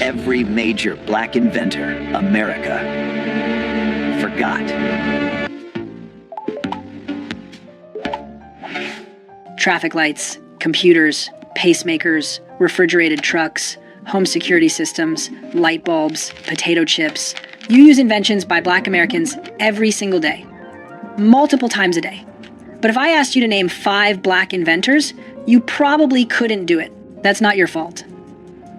every major black inventor America forgot. Traffic lights, computers, pacemakers, refrigerated trucks, home security systems, light bulbs, potato chips. You use inventions by black Americans every single day, multiple times a day. But if I asked you to name 5 black inventors, you probably couldn't do it. That's not your fault.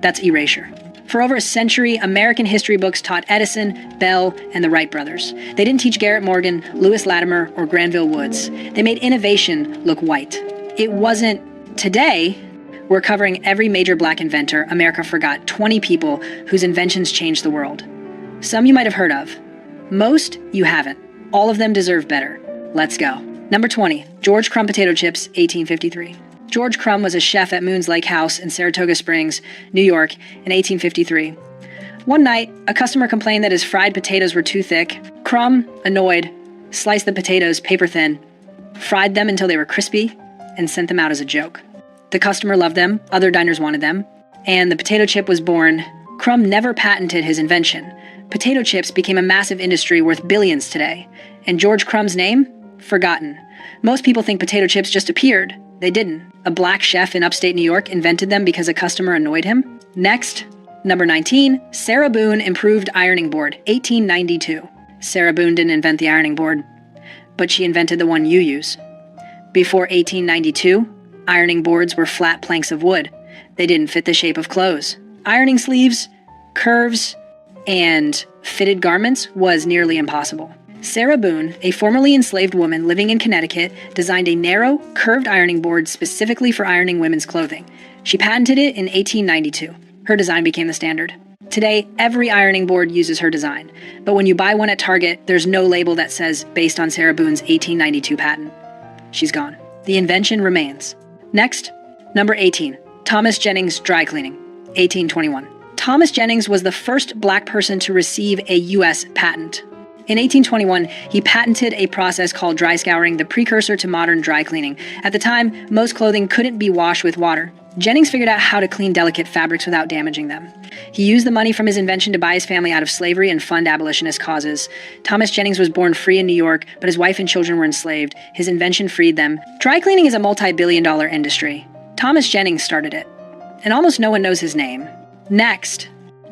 That's erasure. For over a century, American history books taught Edison, Bell, and the Wright brothers. They didn't teach Garrett Morgan, Lewis Latimer, or Granville Woods. They made innovation look white. It wasn't today. We're covering every major black inventor America forgot, 20 people whose inventions changed the world. Some you might have heard of. Most you haven't. All of them deserve better. Let's go. Number 20, George Crumb Potato Chips, 1853. George Crumb was a chef at Moon's Lake House in Saratoga Springs, New York, in 1853. One night, a customer complained that his fried potatoes were too thick. Crumb, annoyed, sliced the potatoes paper thin, fried them until they were crispy, and sent them out as a joke. The customer loved them, other diners wanted them, and the potato chip was born. Crumb never patented his invention. Potato chips became a massive industry worth billions today, and George Crumb's name? Forgotten. Most people think potato chips just appeared. They didn't. A black chef in upstate New York invented them because a customer annoyed him. Next, number 19, Sarah Boone improved ironing board, 1892. Sarah Boone didn't invent the ironing board, but she invented the one you use. Before 1892, ironing boards were flat planks of wood. They didn't fit the shape of clothes. Ironing sleeves, curves, and fitted garments was nearly impossible. Sarah Boone, a formerly enslaved woman living in Connecticut, designed a narrow, curved ironing board specifically for ironing women's clothing. She patented it in 1892. Her design became the standard. Today, every ironing board uses her design, but when you buy one at Target, there's no label that says based on Sarah Boone's 1892 patent. She's gone. The invention remains. Next, number 18, Thomas Jennings dry cleaning, 1821. Thomas Jennings was the first black person to receive a U.S. patent. In 1821, he patented a process called dry scouring, the precursor to modern dry cleaning. At the time, most clothing couldn't be washed with water. Jennings figured out how to clean delicate fabrics without damaging them. He used the money from his invention to buy his family out of slavery and fund abolitionist causes. Thomas Jennings was born free in New York, but his wife and children were enslaved. His invention freed them. Dry cleaning is a multi-billion-dollar industry. Thomas Jennings started it, and almost no one knows his name. Next,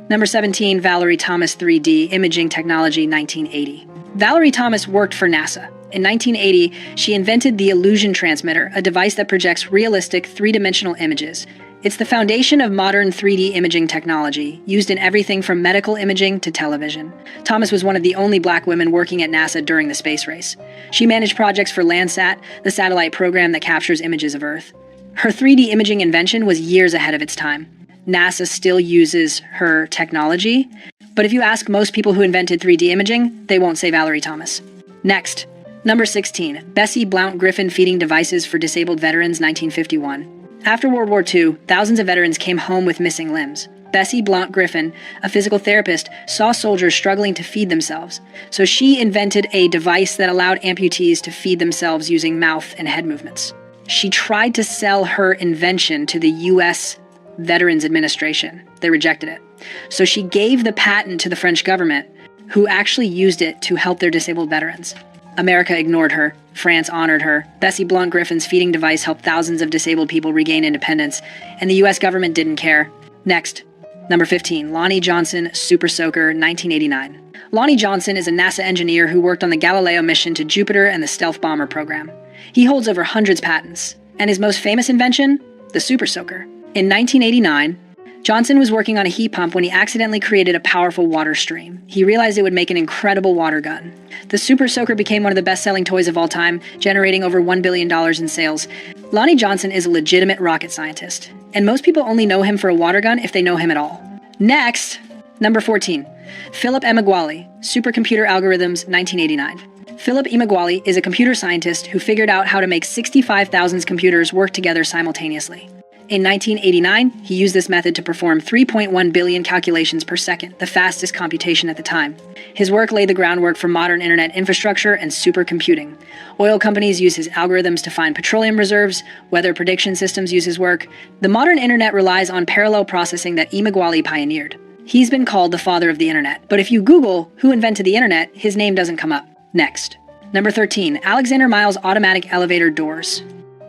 number 17, Valerie Thomas 3D Imaging Technology, 1980. Valerie Thomas worked for NASA. In 1980, she invented the illusion transmitter, a device that projects realistic three-dimensional images. It's the foundation of modern 3D imaging technology, used in everything from medical imaging to television. Thomas was one of the only black women working at NASA during the space race. She managed projects for Landsat, the satellite program that captures images of Earth. Her 3D imaging invention was years ahead of its time. NASA still uses her technology, but if you ask most people who invented 3D imaging, they won't say Valerie Thomas. Next, number 16, Bessie Blount Griffin feeding devices for disabled veterans, 1951. After World War II, thousands of veterans came home with missing limbs. Bessie Blount Griffin, a physical therapist, saw soldiers struggling to feed themselves, so she invented a device that allowed amputees to feed themselves using mouth and head movements. She tried to sell her invention to the U.S. Veterans Administration. They rejected it. So she gave the patent to the French government, who actually used it to help their disabled veterans. America ignored her. France honored her. Bessie Blount Griffin's feeding device helped thousands of disabled people regain independence, and the U.S. government didn't care. Next, number 15, Lonnie Johnson Super Soaker, 1989. Lonnie Johnson is a NASA engineer who worked on the Galileo mission to Jupiter and the stealth bomber program. He holds over hundreds of patents, and his most famous invention? The Super Soaker. In 1989, Johnson was working on a heat pump when he accidentally created a powerful water stream. He realized it would make an incredible water gun. The Super Soaker became one of the best-selling toys of all time, generating over $1 billion in sales. Lonnie Johnson is a legitimate rocket scientist, and most people only know him for a water gun if they know him at all. Next, number 14, Philip Emeagwali, Supercomputer Algorithms, 1989. Philip Emeagwali is a computer scientist who figured out how to make 65,000 computers work together simultaneously. In 1989, he used this method to perform 3.1 billion calculations per second, the fastest computation at the time. His work laid the groundwork for modern internet infrastructure and supercomputing. Oil companies use his algorithms to find petroleum reserves, weather prediction systems use his work. The modern internet relies on parallel processing that Emeagwali pioneered. He's been called the father of the internet, but if you Google who invented the internet, his name doesn't come up. Next. Number 13, Alexander Miles automatic elevator doors.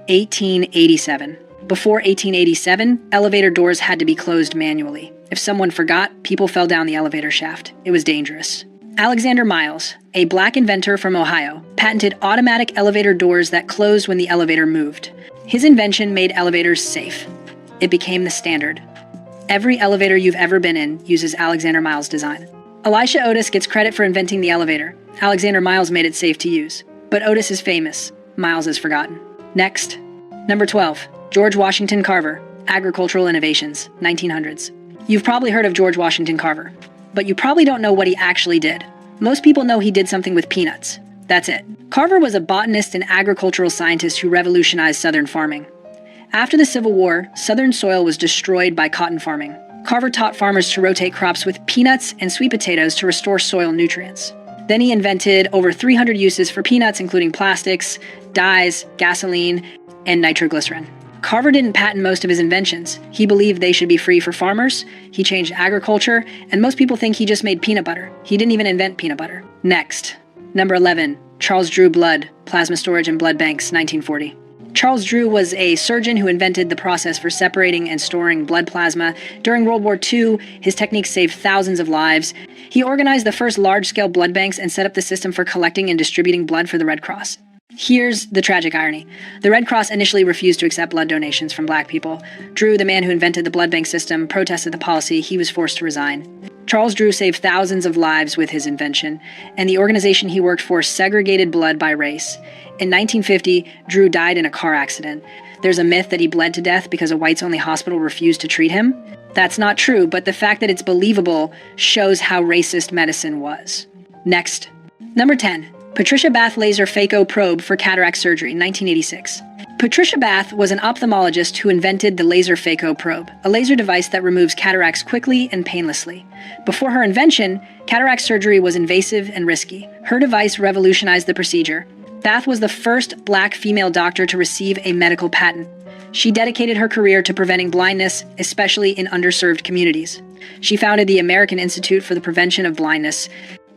1887. Before 1887, elevator doors had to be closed manually. If someone forgot, people fell down the elevator shaft. It was dangerous. Alexander Miles, a black inventor from Ohio, patented automatic elevator doors that closed when the elevator moved. His invention made elevators safe. It became the standard. Every elevator you've ever been in uses Alexander Miles' design. Elisha Otis gets credit for inventing the elevator. Alexander Miles made it safe to use. But Otis is famous. Miles is forgotten. Next. Number 12. George Washington Carver. Agricultural Innovations, 1900s. You've probably heard of George Washington Carver, but you probably don't know what he actually did. Most people know he did something with peanuts. That's it. Carver was a botanist and agricultural scientist who revolutionized Southern farming. After the Civil War, Southern soil was destroyed by cotton farming. Carver taught farmers to rotate crops with peanuts and sweet potatoes to restore soil nutrients. Then he invented over 300 uses for peanuts, including plastics, dyes, gasoline, and nitroglycerin. Carver didn't patent most of his inventions. He believed they should be free for farmers, he changed agriculture, and most people think he just made peanut butter. He didn't even invent peanut butter. Next. Number 11. Charles Drew blood, plasma storage and blood banks, 1940. Charles Drew was a surgeon who invented the process for separating and storing blood plasma. During World War II, his techniques saved thousands of lives. He organized the first large-scale blood banks and set up the system for collecting and distributing blood for the Red Cross. Here's the tragic irony. The Red Cross initially refused to accept blood donations from black people. Drew, the man who invented the blood bank system, protested the policy. He was forced to resign. Charles Drew saved thousands of lives with his invention, and the organization he worked for segregated blood by race. In 1950, Drew died in a car accident. There's a myth that he bled to death because a whites-only hospital refused to treat him. That's not true, but the fact that it's believable shows how racist medicine was. Next. Number 10. Patricia Bath laser phaco probe for cataract surgery, 1986. Patricia Bath was an ophthalmologist who invented the laser phaco probe, a laser device that removes cataracts quickly and painlessly. Before her invention, cataract surgery was invasive and risky. Her device revolutionized the procedure. Bath was the first black female doctor to receive a medical patent. She dedicated her career to preventing blindness, especially in underserved communities. She founded the American Institute for the Prevention of Blindness.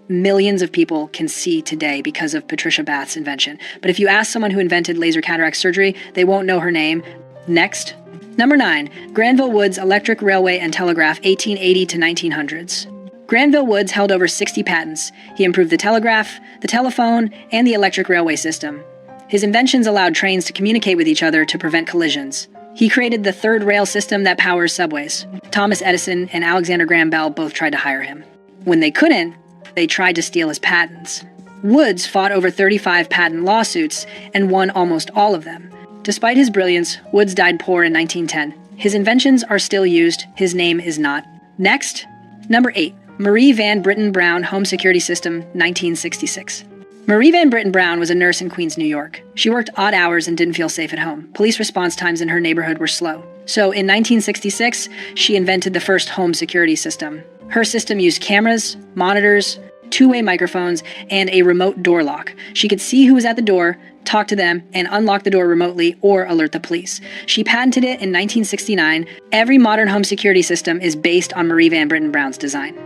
Millions of people can see today because of Patricia Bath's invention. But if you ask someone who invented laser cataract surgery, they won't know her name. Next. Number 9. Granville Woods Electric Railway and Telegraph, 1880 to 1900s. Granville Woods held over 60 patents. He improved the telegraph, the telephone, and the electric railway system. His inventions allowed trains to communicate with each other to prevent collisions. He created the third rail system that powers subways. Thomas Edison and Alexander Graham Bell both tried to hire him. When they couldn't, they tried to steal his patents. Woods fought over 35 patent lawsuits and won almost all of them. Despite his brilliance, Woods died poor in 1910. His inventions are still used, his name is not. Next. Number 8. Marie Van Britten Brown Home Security System, 1966. Marie Van Britten Brown was a nurse in Queens, New York. She worked odd hours and didn't feel safe at home. Police response times in her neighborhood were slow. So in 1966, she invented the first home security system. Her system used cameras, monitors, two-way microphones, and a remote door lock. She could see who was at the door, talk to them, and unlock the door remotely or alert the police. She patented it in 1969. Every modern home security system is based on Marie Van Britten Brown's design.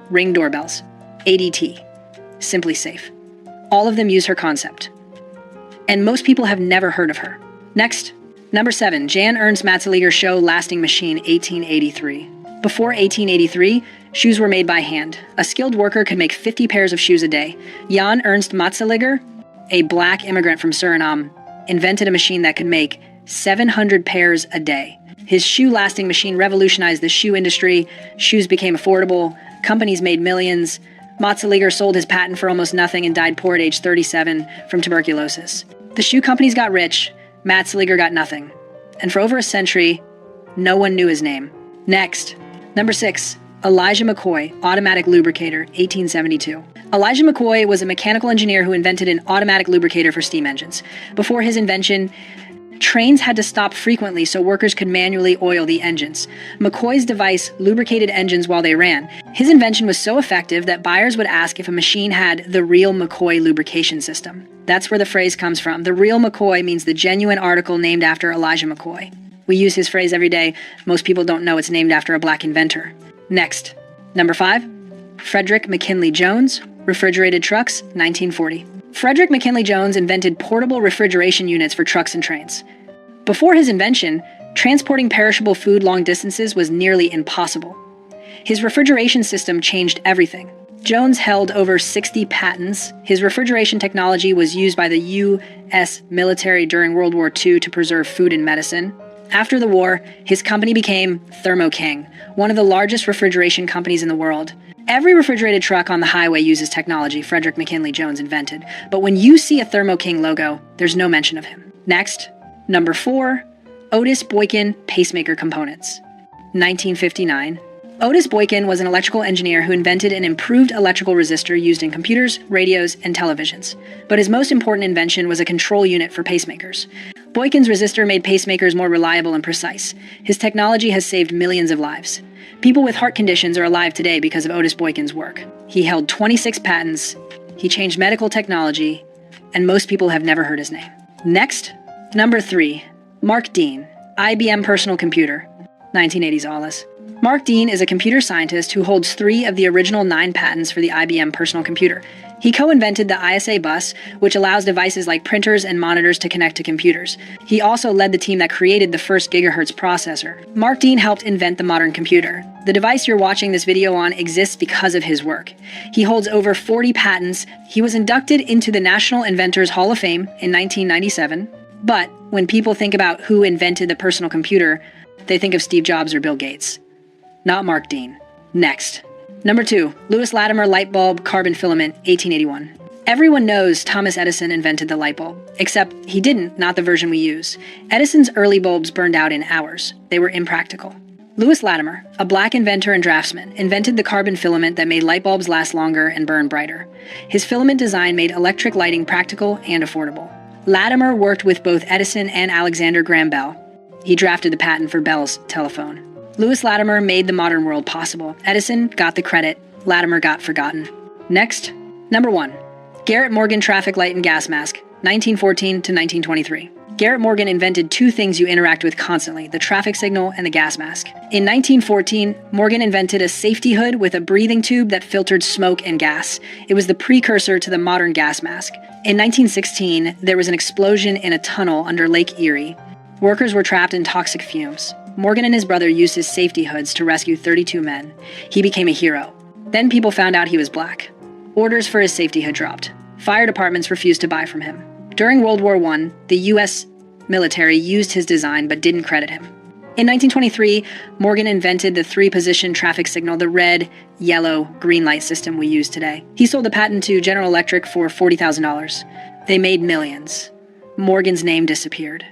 Ring doorbells. ADT. Simply Safe. All of them use her concept. And most people have never heard of her. Next. Number 7. Jan Ernst Matzeliger Show Lasting Machine, 1883. Before 1883, shoes were made by hand. A skilled worker could make 50 pairs of shoes a day. Jan Ernst Matzeliger, a black immigrant from Suriname, invented a machine that could make 700 pairs a day. His shoe-lasting machine revolutionized the shoe industry. Shoes became affordable. Companies made millions. Matzeliger sold his patent for almost nothing and died poor at age 37 from tuberculosis. The shoe companies got rich. Matzeliger got nothing. And for over a century, no one knew his name. Next. Number 6. Elijah McCoy, automatic lubricator, 1872. Elijah McCoy was a mechanical engineer who invented an automatic lubricator for steam engines. Before his invention, trains had to stop frequently so workers could manually oil the engines. McCoy's device lubricated engines while they ran. His invention was so effective that buyers would ask if a machine had the real McCoy lubrication system. That's where the phrase comes from. The real McCoy means the genuine article named after Elijah McCoy. We use his phrase every day. Most people don't know it's named after a black inventor. Next, number 5, Frederick McKinley Jones, refrigerated trucks, 1940. Frederick McKinley Jones invented portable refrigeration units for trucks and trains. Before his invention, transporting perishable food long distances was nearly impossible. His refrigeration system changed everything. Jones held over 60 patents. His refrigeration technology was used by the U.S. military during World War II to preserve food and medicine. After the war, his company became Thermo King, one of the largest refrigeration companies in the world. Every refrigerated truck on the highway uses technology Frederick McKinley Jones invented, but when you see a Thermo King logo, there's no mention of him. Next, number 4, Otis Boykin pacemaker components. 1959. Otis Boykin was an electrical engineer who invented an improved electrical resistor used in computers, radios, and televisions. But his most important invention was a control unit for pacemakers. Boykin's resistor made pacemakers more reliable and precise. His technology has saved millions of lives. People with heart conditions are alive today because of Otis Boykin's work. He held 26 patents, he changed medical technology, and most people have never heard his name. Next, number 3, Mark Dean, IBM personal computer, 1980s Alice. Mark Dean is a computer scientist who holds 3 of the original 9 patents for the IBM personal computer. He co-invented the ISA bus, which allows devices like printers and monitors to connect to computers. He also led the team that created the first gigahertz processor. Mark Dean helped invent the modern computer. The device you're watching this video on exists because of his work. He holds over 40 patents. He was inducted into the National Inventors Hall of Fame in 1997. But when people think about who invented the personal computer, they think of Steve Jobs or Bill Gates. Not Mark Dean. Next. Number 2, Lewis Latimer light bulb carbon filament, 1881. Everyone knows Thomas Edison invented the light bulb, except he didn't, not the version we use. Edison's early bulbs burned out in hours. They were impractical. Lewis Latimer, a black inventor and draftsman, invented the carbon filament that made light bulbs last longer and burn brighter. His filament design made electric lighting practical and affordable. Latimer worked with both Edison and Alexander Graham Bell. He drafted the patent for Bell's telephone. Lewis Latimer made the modern world possible. Edison got the credit. Latimer got forgotten. Next, number 1, Garrett Morgan traffic light and gas mask, 1914 to 1923. Garrett Morgan invented 2 things you interact with constantly, the traffic signal and the gas mask. In 1914, Morgan invented a safety hood with a breathing tube that filtered smoke and gas. It was the precursor to the modern gas mask. In 1916, there was an explosion in a tunnel under Lake Erie. Workers were trapped in toxic fumes. Morgan and his brother used his safety hoods to rescue 32 men. He became a hero. Then people found out he was black. Orders for his safety hood dropped. Fire departments refused to buy from him. During World War I, the U.S. military used his design but didn't credit him. In 1923, Morgan invented the 3-position traffic signal, the red, yellow, green light system we use today. He sold the patent to General Electric for $40,000. They made millions. Morgan's name disappeared.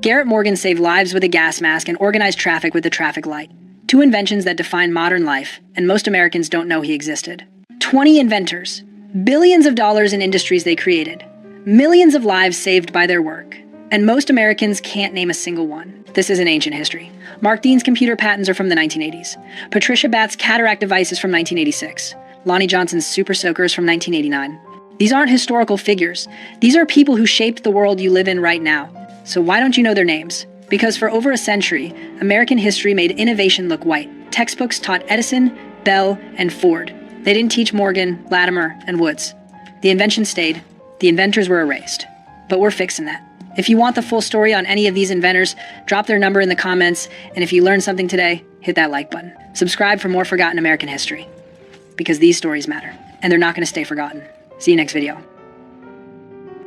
Garrett Morgan saved lives with a gas mask and organized traffic with the traffic light. 2 inventions that define modern life, and most Americans don't know he existed. 20 inventors, billions of dollars in industries they created, millions of lives saved by their work, and most Americans can't name a single one. This is an ancient history. Mark Dean's computer patents are from the 1980s. Patricia Bath's cataract device is from 1986. Lonnie Johnson's super soaker is from 1989. These aren't historical figures. These are people who shaped the world you live in right now. So why don't you know their names? Because for over a century, American history made innovation look white. Textbooks taught Edison, Bell, and Ford. They didn't teach Morgan, Latimer, and Woods. The inventions stayed. The inventors were erased. But we're fixing that. If you want the full story on any of these inventors, drop their number in the comments, and if you learned something today, hit that like button. Subscribe for more forgotten American history. Because these stories matter, and they're not going to stay forgotten. See you next video.